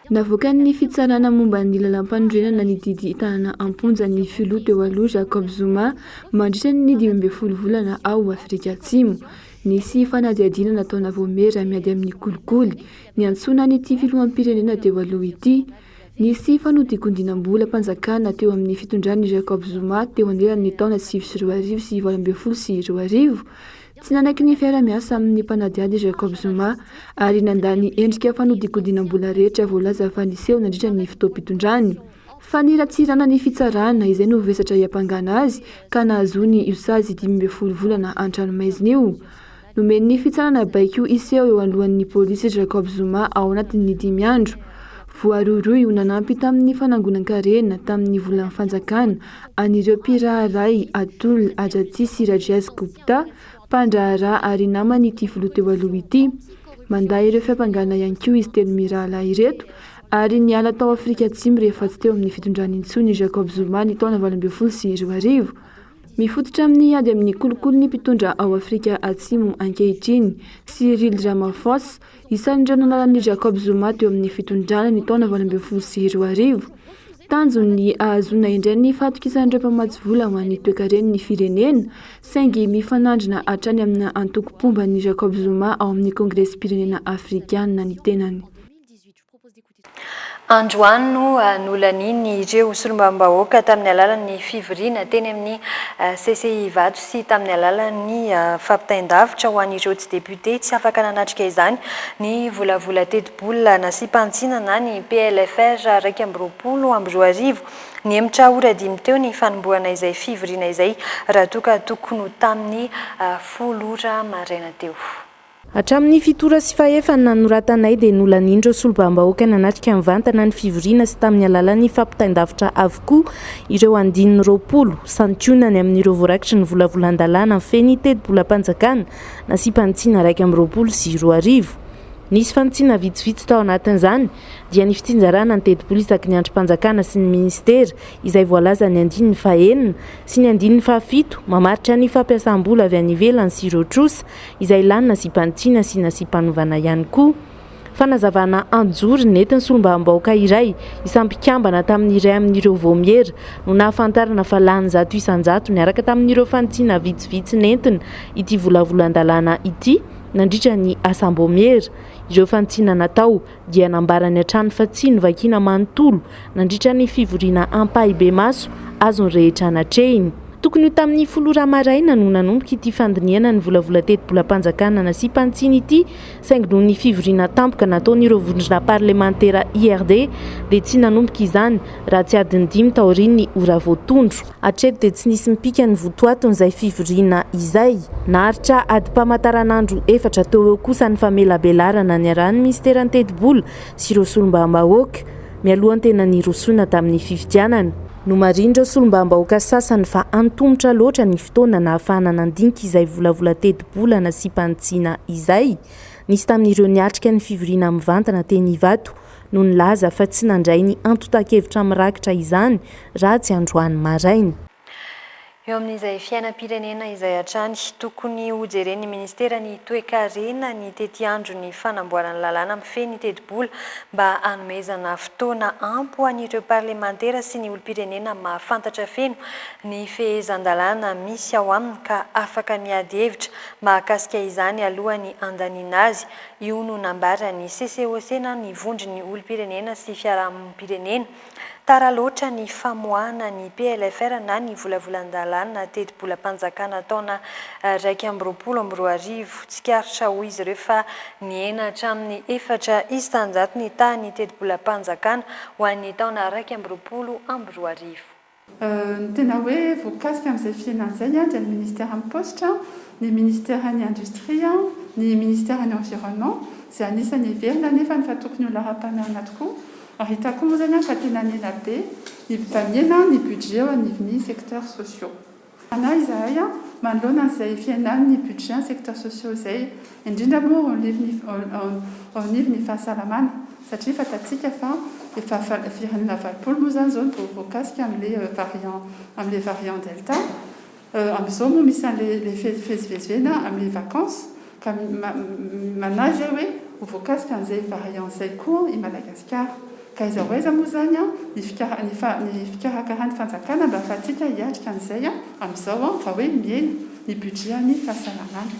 Navoakan'ny fitsarana momba ny lalam-panondrenana ny didy tanàna amponja ny filoha teo aloha Jacob Zuma mandritra ny 15 volana ao Afrika Atsimo. Nisy fanadiadiana nataona voamera miady amin'ny kolikoly ny antsoina nyity filoham-pirenena teo aloha ity. Nisy fanodikondinam-bola mpanjakana teo amin'ny fitondran'ny Jacob Zuma teo anelan'ny taona 2022 sy 2022. Tsy nanaiky ny fiara-miasa amin'ny mpanadiady Jacob Zuma ary nandany endrika fanodikondinam-bola rehetra voalaza fa niseho nandritra ny fotoam-pitondrany. Faniratsirana ny fitsarana izay no vesatra hiampangana azy ka nahazony io sazy 15 volana an-tranomaizina io. Nomen'ny fitsarana baiko iseho eo alohan'ny polisy Jacob Zuma ao anatin'ny 5 andro. Voaroiroy ho nanampy tamin'ny fanangonan-karena tamin'ny volan'ny fanjakana an'ireo mpiraharay Atul Ajati sy Rajesh Gupta mpandraharaha ary namany ity filoha teo aloha ity. Manday ireo fiampangana ihany koa izy telo mirahalahy ireto ary niala tao Afrika Atsimo rehefa tsy teo amin'ny fitondrany intsony Jacob Zuma ny taona 2020 sy 2022. Mifototra amin'ny ady amin'ny kolokolo ny mpitondra ao Afrika Atsimo ankehitriny Cyril Ramaphosa isan'ireo nanalan'ny Jacob Zuma teo amin'ny fitondrana ny taona 2020 sy 2022. Tanjony ahazona indray ny fatokisan'ireo mpamatsy vola ho an'ny toe-karen'ny firenena saingy mifanandrina hatrany amina antoko-pomban'ny Jacob Zuma ao amin'ny kongresy-pirenena afrikana ny tenany. Androany nolaniny ireo solombam-bahoaka tamin'ny alalan'ny fivoriana teny amin'ny CCI Vato sy tamin'ny alalan'ny fampitaindavitra ho an'ireo tsy député tsy afaka nanatrika izany ny volavola teti-bola nasipantsinana ny PLFR 2022 ny emitra ora 5 teo ny fanombohana izay fivoriana izay raha toa ka tokony tamin'ny 10 ora maraina teo. Hatramin'ny 7 ora sy 5 nanoratanay dia nolanindreo solombam-bahoaka nanatrika mivantana ny fivoriana sy tamin'ny alalan'ny fampitaindavitra avokoa ireo 20 santionany amin'ireo voarakitra ny volavolan-dalàna feny teti-bola-panjakana nasipantsiana 2020 sy 2022. Nisy fantsiana vitsivitsy tao anatin'izany dia ny fitsinjarana ny teti-bola isaky ny androm-panjakana sy ny ministera izay voalaza ny 9 sy ny 7 mamaritra ny fampiasam-bola avy any ivelany sy ireo trosa izay lany nasipantsiana sy nasipanovana ihany koa. Fanazavana anjory nentin'ny solombam-bahoaka iray isampikambana tamin'iray amin'ireo voamiera no nahafantarana fa lany 100 isan-jato niaraka tamin'ireo fantsiana vitsivitsy nentina ity volavolan-dalàna ity nandritra ny asam-boamiera. Ireo fantsiana natao dia nambarany hatrany fa tsy novakina manontolo nandritra ny fivoriana ampahibe maso azony rehetra anatrehiny. Tokony ho tamin'ny 10 ora maraina no nanomboka ity fandiniana ny volavola teti-bola-panjakana nasipantsina ity saingy noho ny fivoriana tampoka nataon'ireo vondrona parlementera IRD dia tsy nanomboka izany raha tsy adiny 5 taorian'ny ora voatondro. Hatreto dia tsy nisy mipika ny votoatony izay fivoriana izay. Naharitra adi-pamantaranandro 4 teo eo kosa ny famelabelarana ny arahan'ny ministeran'ny teti-bola sy ireo solombam-bahoaka mialohan'ny tena nirosoana tamin'ny fifidianana. No marindreo solombam-bahoaka sasany fa antomotra loatra ny fotoana nahafahana nandinika izay volavola teti-bola nasipantsiana izay. Nisy tamin'ireo niatrika ny fivoriana mivantana teny Ivato no nilaza fa tsy nandray ny antotan-kevitra mirakitra izany raha tsy androany maraina. eo amin'izay fiainam-pirenena izay hatrany tokony hojereny ministera ny toe-karena ny tety andro ny fanamboarana lalàna mifehy ny teti-bola mba hanomezana fotoana ampy ho an'ireo parlemantera sy ny olom-pirenena mahafantatra feno ny fehezan-dalàna misy ao aminy ka afaka miady hevitra mahakasika izany alohan'ny andaniana azy. Io no nambara ny CCOC na ny vondry ny olom-pirenena sy fiarahamonim-pirenena. Tara loatra ny famoahana ny PLFR na ny volavolan-dalàna teti-bolam-panjakana taona 2024 tsikaritra ho izy ireo fa ny enatra amin'ny 4 isan-jato ny tahany teti-bolam-panjakana ho an'ny taona 2024. Ny tena hoe voakasika amin'izay fiainan'izay dia ny ministère amin'ny postra, ny ministère ny industria, ny ministère ny environnement izay anisany heverina nefa ny fa tokony ho laham-pamerina tokoa. Ary hitako moa zany fa tena nena be ny mpitamiana ny budget ao anivon'ny secteurs sociaux. Ana izahay manoloana izay fiainan'ny budget ny secteurs sociaux izay indrindra moa ao anivon'ny fahasalamana satria fatatsika fa efa firenena 20 moa zany zao ny voakasika amin'ilay variant delta. Amin'izao moa misy an'ilay fezivezena amin'ilay vacances ka manazy hoe ho voakasika an'izay variant izay koa i Madagasikara. Ka iza hoaiza moa zany ny fikarakarany fanjakana mba ahafahantsika hiatrika an'izay amin'izao fa hoe mihaino ny budget ny fahasalamana.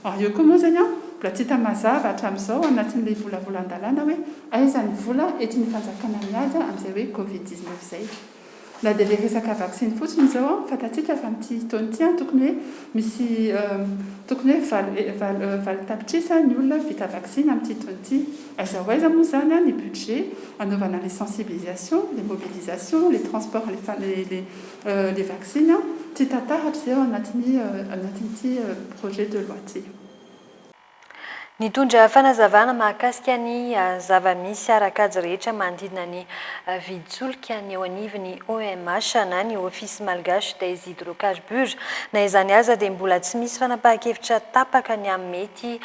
Ary eo koa moa zany mbola tsy hita mazava hatramin'izao anatin'ilay volavolan-dalàna hoe aiza ny vola ety ny fanjakana miady amin'izay hoe Covid-19 izay. Na dia ilay resaka vaksiny fotsiny izao fatatsika fa amin'ity taona ity tokony hoe misy tokony hoe valo tapitrisa ny olona vita vaksiny amin'ity taona ity. Aiza hoaiza moa zany ny budget anaovana les sensibilisations, les mobilisations, les transports, les vaccins tsy tataratra izay ao anatin'ity projet de loi ity. Nitondra fanazavana mahakasika ny zava-misy arakajy rehetra manodidina ny viditsolika ny eo anivon'ny OMH na ny ofisy malgache des hydrocarbures. Na izany aza dia mbola tsy misy fanapahan-kevitra tapaka ny amin'ny mety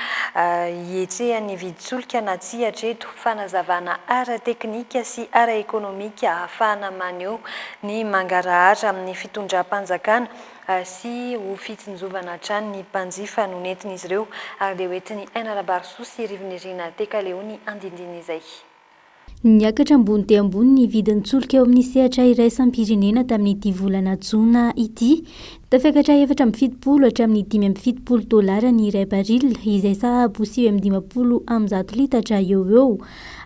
hietsehan'ny viditsolika na tsy hatreto. Fanazavana ara-teknika sy ara-ekonomika ahafahana maneho ny mangarahara amin'ny fitondram-panjakana sy ho fitsinjovana hatrany ny mpanjifa no nentin'izy ireo ary dia hoentiny Ainarabarisoa sy Rivoninirina Tekaleony andindiny izay. Niakatra ambony dia ambony ny vidin'ny tsolika eo amin'ny sehatra iraisam-pirenena tamin'ity volana Jona ity. Tafiakatra 470 hatramin'ny 570 dolara ny iray baril izay sahabo 750 am'zato litatra eo.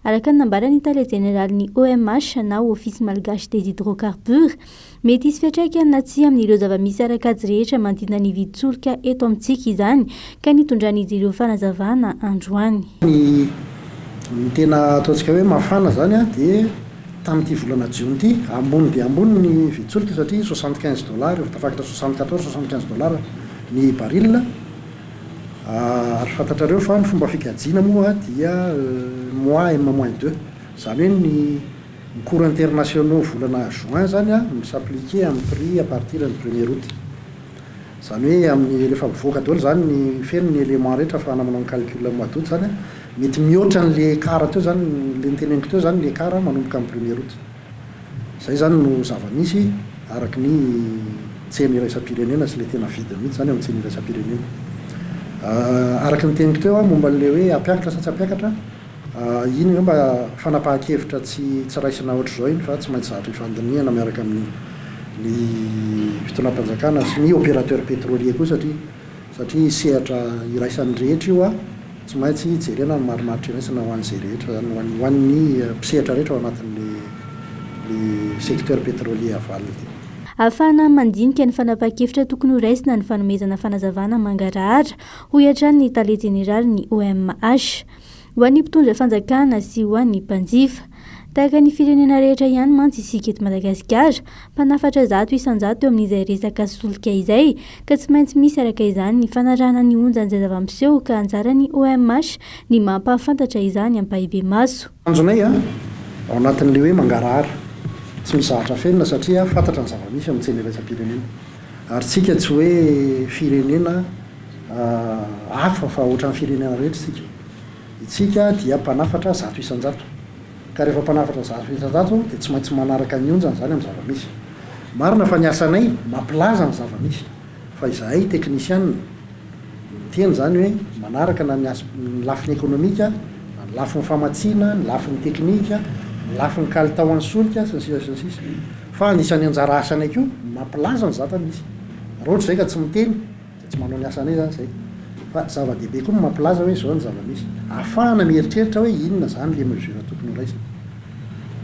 Araka ny nambarany Italia Generaly OMH na ofisy malgache des hydrocarbures, mety hisy fiantraikany na tsy amin'ireo zava-misy arakajy rehetra manodidina ny viditsolika eto amintsika izany ka nitondran'izy ireo fanazavana androany. Ny tena ataontsika hoe mafana zany dia tamin'ity volana Jiona ity ambony dia ambony ny viditsolika satria 75 dollars tafakatra 74-75 dollars ny baril. Ary fantatrareo fa ny fomba fikajiana moa dia mois M-2 zany hoe ny cours internationaux volana juin zany s'appliquer amin'ny prix à partir du 1er août. Zany hoe amin'ny rehefa mivoaka daholo zany ny feno ny élément rehetra fa manao ny calcul mois d'août zany mety mihoatra n'le quart teo zany le niteneniko teo zany le quart manomboka amin'ny 1er août. Zay zany no zava-misy araky ny tsena iraisam-pirenena sy le tena vidiny mihitsy zany amin'ny tsena iraisam-pirenena. Araky ny teniko teo momba le hoe ampiakatra sa tsy ampiakatra iny mba fanapahan-kevitra tsy raisina ohatry zao iny fa tsy maintsy zatra ifandinihana miaraka amin'ny fitonam-panjakana sy ny opérateur pétrolier koa satria sehatra iraisan'ny rehetra io tsy maintsy jerena ny marimaritra iraisana ho an'izay rehetra ho an'ny mpisehatra rehetra ao anatin'le secteur pétrolier avaly ity. Ahafahana mandinika ny fanapahan-kevitra tokony ho raisina ny fanomezana fanazavana mangarahara ho hiatrany ny Italia Generaly ny OMH ho an'ny mpitondra fanjakana sy ho an'ny mpanjifa. Tahaka ny firenena rehetra ihany mantsy isika eto Madagasikara, mpanafatra 100 isan-jato eo amin'izay resaka solika izay ka tsy maintsy misy araka izany ny fanarahana ny onjany izay zava-miseho ka anjara ny OMH ny mampahafantatra izany ampahibe maso. Anjonay ao anatin'le hoe mangarahara tsy misy zahatra fenina satria fantatra ny zava-misy amin'ny tsena iraisam-pirenena ary tsika tsy hoe firenena hafa fa ohatran'ny firenena rehetra itsika dia mpanafatra 100 isan-jato ka rehefa mpanafatra 100 isan-jato dia tsy maintsy manaraka ny onjany zany amin'ny zava-misy marina fa niasanay mampilaza ny zava-misy fa izahay teknisianna teny zany hoe manaraka na ny lafiny ekonomika, ny lafiny famatsiana, ny lafiny teknika, ny lafiny kalitao an'ny solika sy ny sisa sy ny sisa. Fa anisan'ny anjara asanay koa mampilaza ny zava-misy. Raha ohatra zay ka tsy miteny, tsy manao ny asanay zany zay. Fa zava-dehibe koa mampilaza hoe zao ny zava-misy. Ahafahana mieritreritra hoe inona zany le mesure tokony ho raisina.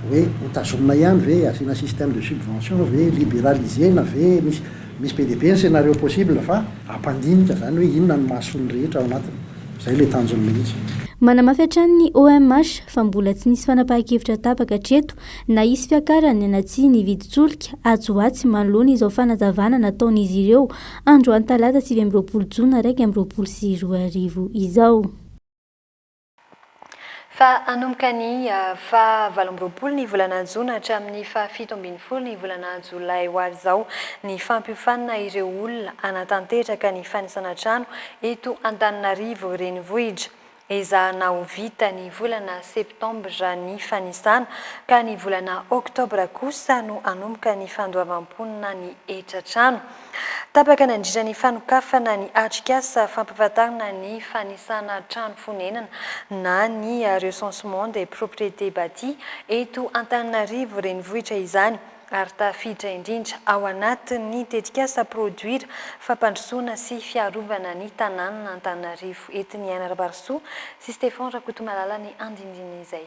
Hoe hotazomina ihany ve asiana système de subvention ve libéralisé na ve misy PDP ny scénario possible fa ampandinika zany hoe inona ny mahasoany rehetra ao anatiny. Zay le tanjony mihitsy. Manamafy hatrany ny OMH fa mbola tsy nisy fanapahan-kevitra tapaka hatreto na isy fiakarany na tsy nividy-tsolika ajoatsy manoloana izao fanazavana nataon'izy ireo androany talata 20 jona 2024 izao. Fa anomboka ny fa 20 ny volana jona hatramin'ny fa 17 ny volana jolay ho avy izao ny fampiofanana ireo olona anatanteraka ny fanisana trano eto Antananarivo renivohitra. Ezahana ho vita ny volana septambra ny fanisana ka ny volana oktobra kosa no anomboka ny fandoavam-ponina ny etra-trano. Tapaka nandritra ny fanokafana ny atrikasa fampahafantarana ny fanisana trano fonenana na ny recensement des propriétés bâties eto Antananarivo renivohitra izany. Ary tafiditra indrindra ao anatin'ny tetikasa produira fampandrosoana sy fiarovana ny tanàna Antananarivo etin'ny Anarabarisoa sy Stéphane Rakotomalala ny andindiny izay.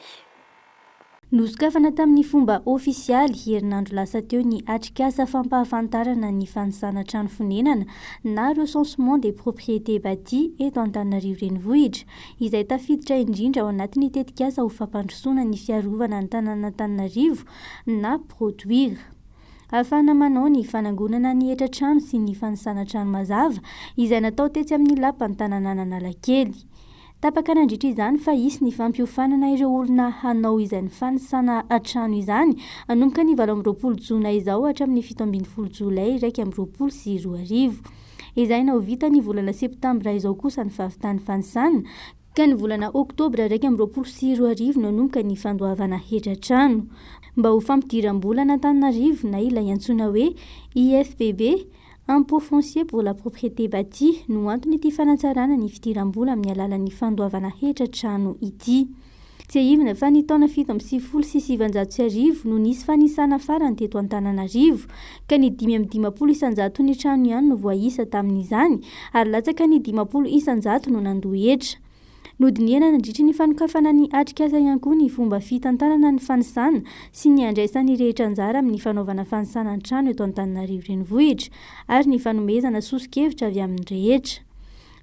Nosokafana tamin'ny fomba ofisialy herinandro lasa teo ny atrikasa fampahafantarana ny fanisana trano fonenana na recensement des propriétés bâties eto Antananarivo renivohitra izay tafiditra indrindra ao anatin'ny tetikasa ho fampandrosoana ny fiarovana ny tanàna Antananarivo na produire. Ahafahana manao ny fanangonana ny etra-trano sy ny fanisana trano mazava izay natao tetsy amin'ny lapan'ny tanànan'Analakely. Tapaka nandritra izany fa isy ny fampiofanana ireo olona hanao izay ny fanisana trano izany anomboka ny 20 jona izao hatramin'ny 17 jolay 2024. Izay na ho vita ny volana septambra izao kosa ny fahavitany fanisana ka ny volana oktobra 2024 no anomboka ny fandoavana hetra-trano. Mba ho fampidiram-bola Antananarivo na ilay antsoina hoe IFPB impôt foncier pour la propriété bâtie no antony ity fanatsarana ny fidiram-bola amin'ny alalan'ny fandoavana hetra-trano ity. Tsy aivina fa ny taona 770 no nisy fanisana farany teto Antananarivo ka ny 510 isanjato ny trano ihany no voaisa tamin'izany ary latsaka ny 50 isanjato no nandohetra. Nodiniana nandritra ny fanokafana ny atrikasa ihany koa ny fomba fitantanana ny fanisana sy ny andraisany rehetra anjara amin'ny fanaovana fanisana ny trano eto Antananarivo renivohitra ary ny fanomezana soso-kevitra avy amin'ny rehetra.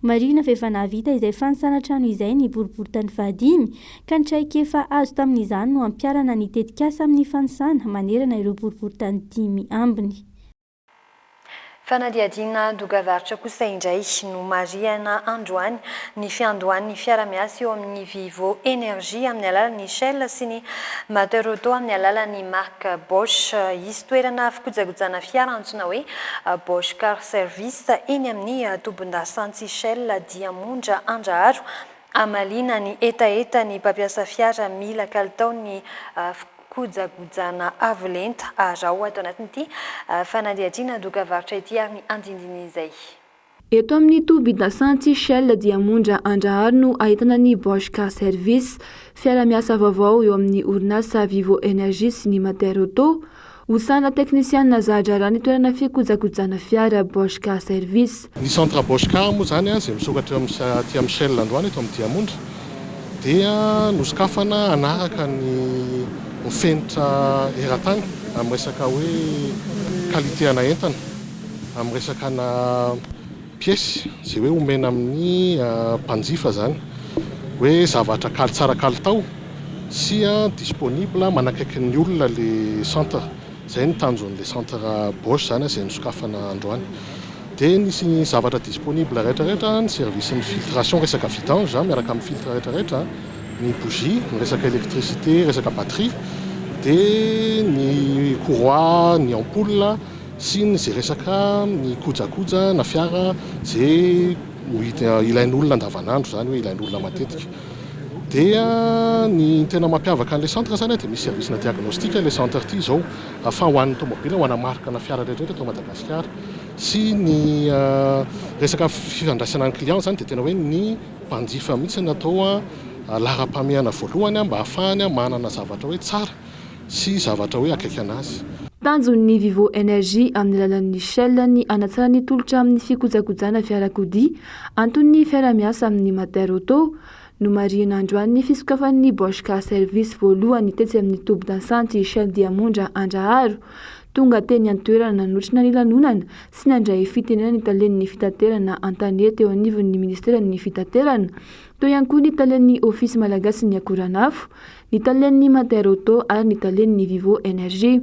Marina fa efa nahavita izay fanisana trano izay ny boriboritany fahadimy ka ny traika efa azo tamin'izany no ampiarana ny tetikasa amin'ny fanisana manerana ireo boriboritany 10 ambiny. Fanadiadiana dogavaritra kosa indray no mariana androany ny fiandohan'ny fiara-miasa eo amin'ny Vivo Énergie amin'ny alalan'ny Shell sy ny Moteur Auto amin'ny alalan'ny marque Bosch. Izy toerana fikojakojana fiara antsoina hoe Bosch Car Service eny amin'ny tombon-dasantsy Shell Diamondra Andraharo. Amalina ny etaeta ny mpampiasa fiara mila kalitao ny kojakojana avo lenta arao ato anatin'ity fanadiadiana dogavaritra ity ary ny andindiny izay. Eto amin'ny tombon-dasantsy Shell Diamondra Andraharo no ahitana ny Bosch Car Service, fiara-miasa vaovao eo amin'ny orinasa Vivo Énergie sy ny Moteur Auto. Usana teknisianina zahatra ny toerana fikojakojana fiara Bosch Car Service. Ny centre Bosch Car moa zany izay misokatra aty amin'ny Shell androany eto amin'ny Diamondra dia nosokafana anaraka ny mifenitra eran-tany amin'ny resaka hoe qualité-ana entana, amin'ny resaka na pièce izay hoe omena amin'ny mpanjifa zany hoe zavatra tsara kalitao sy disponible manakaiky ny olona le centre. Zay ny tanjon'le centre Bosch zany izay nosokafana androany. Dia nisy zavatra disponible rehetrarehetra, ny service ny filtration resaka vidange miaraka amin'ny filtre rehetrarehetra, ny bougie, ny resaka électricité, resaka batterie, dia ny courroie, ny ampoule sy ny zay resaka ny kojakoja na fiara zay ilain'olona andavanandro zany hoe ilain'olona matetika. dia ny tena mampiavaka an'ilay centre zany dia misy service-na diagnostika ilay centre ity zao ahafaha ho an'ny tomobila ho anamarikana fiara rehetrarehetra eto Madagasikara sy ny resaka fifandraisana ny client zany dia tena hoe ny mpanjifa mihitsy natao lara-pamehana voalohany mba ahafahany manana zavatra hoe tsara sy zavatra hoe akaiky anazy. Tanjon'ny Vivo Energie amin'ny alalan'ny Shell ny anatsara ny tolotra amin'ny fikojakojana fiarakodia antony fiara-miasa amin'ny Mater Auto no marihana androany ny fisokafan'ny Bosch Car Service voalohany tetsy amin'ny tobo dasanty Shell Diamondra Andraharo tonga teny an-toerana nanotrina ny lanonana sy nandray fitenena ny talen'ny fitaterana an-tania teo anivon'ny ministeran'ny fitaterana toy ihany koa ny talen'ny ofisy malagasy ny akoranafo ny talen'ny Mater Auto ary ny talen'ny Vivo Energie.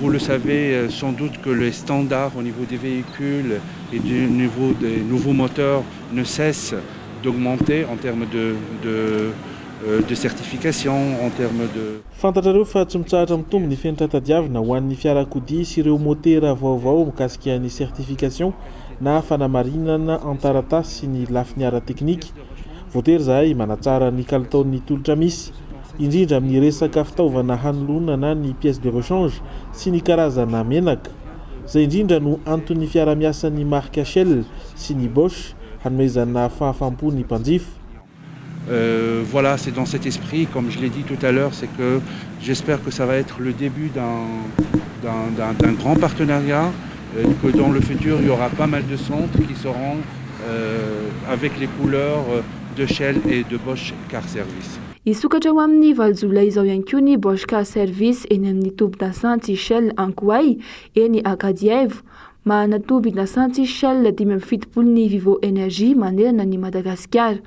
Vous le savez sans doute que les standards au niveau des véhicules et du niveau des nouveaux moteurs ne cessent d'augmenter en termes de certification, en termes de... Fantatrareo fa tsy mitsahatra mitombo ny fenitra tadiavina ho an'ny fiarakodia sy ireo motera vaovao mikasika ny certification na fanamarinana an-taratasy sy ny lafiny ara-teknika. Voatery zahay manatsara ny kalitaon'ny tolotra misy indrindra amin'ny resaka fitaovana hanolonana ny pièces de rechange sy ny karazana menaka. Zay indrindra no antony fiara-miasan'ny marque Shell sy ny Bosch hanomezana fahafampo ny mpanjifa. Voilà, c'est dans cet esprit, comme je l'ai dit tout à l'heure, c'est que j'espère que ça va être le début d'un grand partenariat, que dans le futur il y aura pas mal de centres qui seront avec les couleurs de Shell et de Bosch Car Service. Isokatra ho amin'ny valojolay izao ihany koa ny Bosch Car Service eny amin'ny tobo dasanty Shell Ankoay eny Akadiaevo mahana tobo dasanty Shell 570 ny Vivo Energie manerana ny Madagasikara.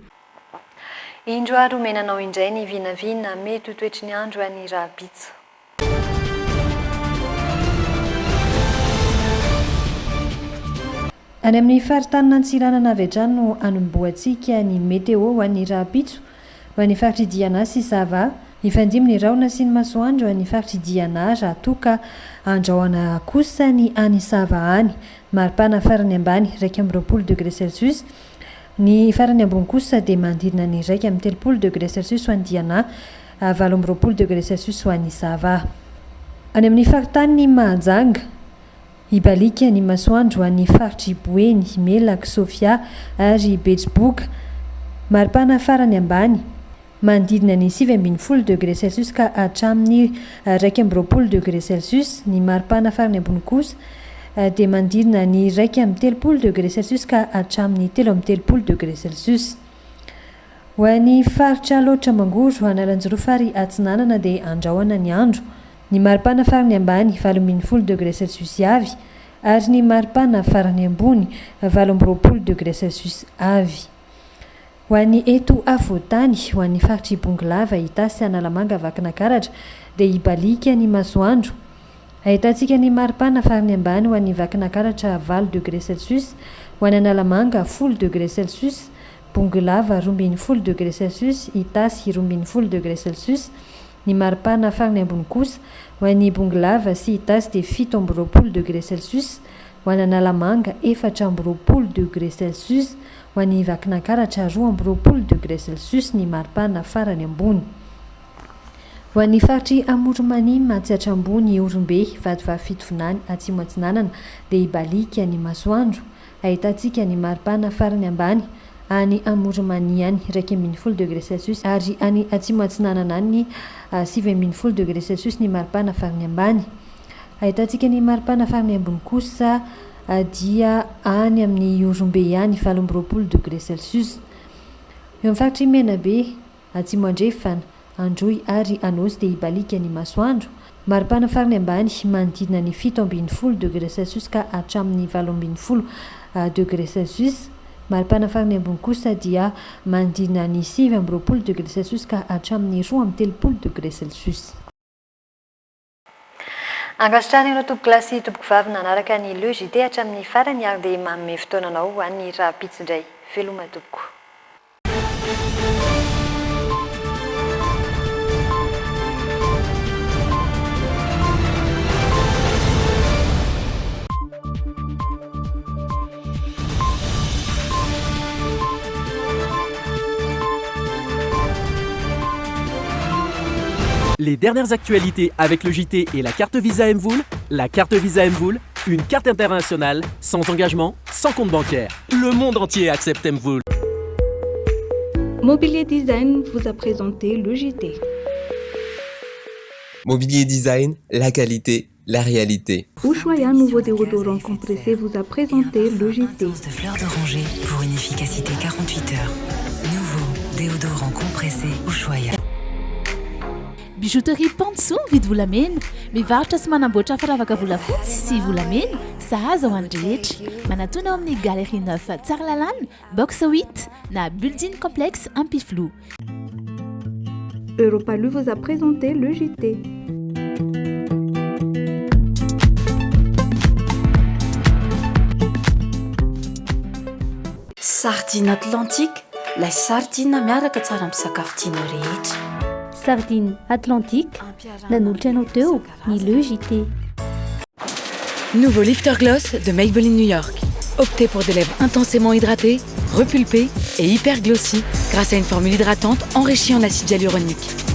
Indroa romenanao indray ny vinavina mety ho toetry ny andro any Rabitsa. Any amin'ny faritany Antsiranana avy hatrany no anomboantsika ny météo ho an'ny Rabitsa ho an'ny faritry Diana sy Sava. Ny fandimby ny raona sy ny masoandro ny faritry Diana raha toka andrahoana kosa ny any Sava any. Maripana farany ambany 2.20 degré Celsius. Ny farany ambony kosa dia manodidina ny 2.30 degré Celsius ho an'ny Diana, 8.20 degré Celsius ho an'ny Sava. Any amin'ny faritany ny Mahajanga, Ibalika ny masoandro ho an'ny faritry Boeny, Melaka, Sofia ary Betsiboka. Maripana farany ambany manodidina ny 7.20 degré Celsius ka hatramin'ny 2.20 degré Celsius. Ny maripana farany ambony kosa dia manodidina ny 2.30 degré Celsius ka hatramin'ny 3.30 degré Celsius. Ho an'ny faritra loatra mangoro analanjoro fary atsinanana dia andrahoana ny andro. Ny maripana farany ambany 8.20 degré Celsius avy ary ny maripana farany ambony 8.20 degré Celsius avy. Ho an'ny eto afovoantany ho an'ny faritry Ibongilava, Itasy, Analamanga, Vakinakaratra dia Ibalika ny masoandro. Ahitantsika ny maripana farany ambany ho an'ny Vakinakaratra 8 degré Celsius, ho an'ny Analamanga 10 degré Celsius, Bongilava 12 degré Celsius, Itasy 12 degré Celsius. Ny maripana farany ambony kosa ho an'ny Bongilava sy Itasy dia 7.20 degré Celsius, ho an'ny Analamanga 4.20 degré Celsius, ho an'ny Vakinakaratra 2.20 degré Celsius ny maripana farany ambony. Ho an'ny faritry Amoromanima atsiatra ambony Orombe, Vadivavy Fitovinany, Atsimo Atsinanana dia Ibalika ny masoandro. Ahitantsika ny maripana farany ambany any Amoromani any 2.20 degré Celsius ary any Atsimo Atsinanana any 7.20 degré Celsius ny maripana farany ambany. Ahitantsika ny maripana farany ambony kosa dia any amin'ny Orombe any 8.20 degré Celsius. Eo amin'ny faritry Menabe, Atsimo Andrefana, Androy ary Anosy dia Ibalika ny masoandro. Maripana farany ambany manodidina ny 7.20 degré Celsius ka hatramin'ny 8.20 degré Celsius. Maripana farany ambony kosa dia manodidina ny 7.20 degré Celsius ka hatramin'ny 2.30 degré Celsius. Angasotrany ireo tompoko lasy tompoko vavy nanaraka ny Le JT hatramin'ny farany ary dia manome fotoananao ho an'ny Rabitsa indray. Veloma tompoko. Les dernières actualités avec le JT et la carte Visa Mvoul. La carte Visa Mvoul, une carte internationale, sans engagement, sans compte bancaire. Le monde entier accepte Mvoul. Mobilier Design vous a présenté le JT. Mobilier Design, la qualité, la réalité. Ushuaïa, nouveau déodorant compressé, vous a présenté le JT. De fleurs d'oranger pour une efficacité 48 heures. Nouveau déodorant compressé Ushuaïa. Bijouterie Panso vidy volamena mivarotra sy manamboatra firavaka volafotsy sy volamena sahaza ho any rehetra manatona ao amin'ny Galerie 9 Tsaralalàna box 8 na building complexe Ampiflou. Europalu vous a présenté le JT. Sardine Atlantique, la sardine miaraka tsara amin'ny sakafo rehetra. Sardine Atlantique, nanolotra anao teo ny le JT. Nouveau Lifter Gloss de Maybelline New York. Optez pour des lèvres intensément hydratées, repulpées et hyper glossy grâce à une formule hydratante enrichie en acide hyaluronique.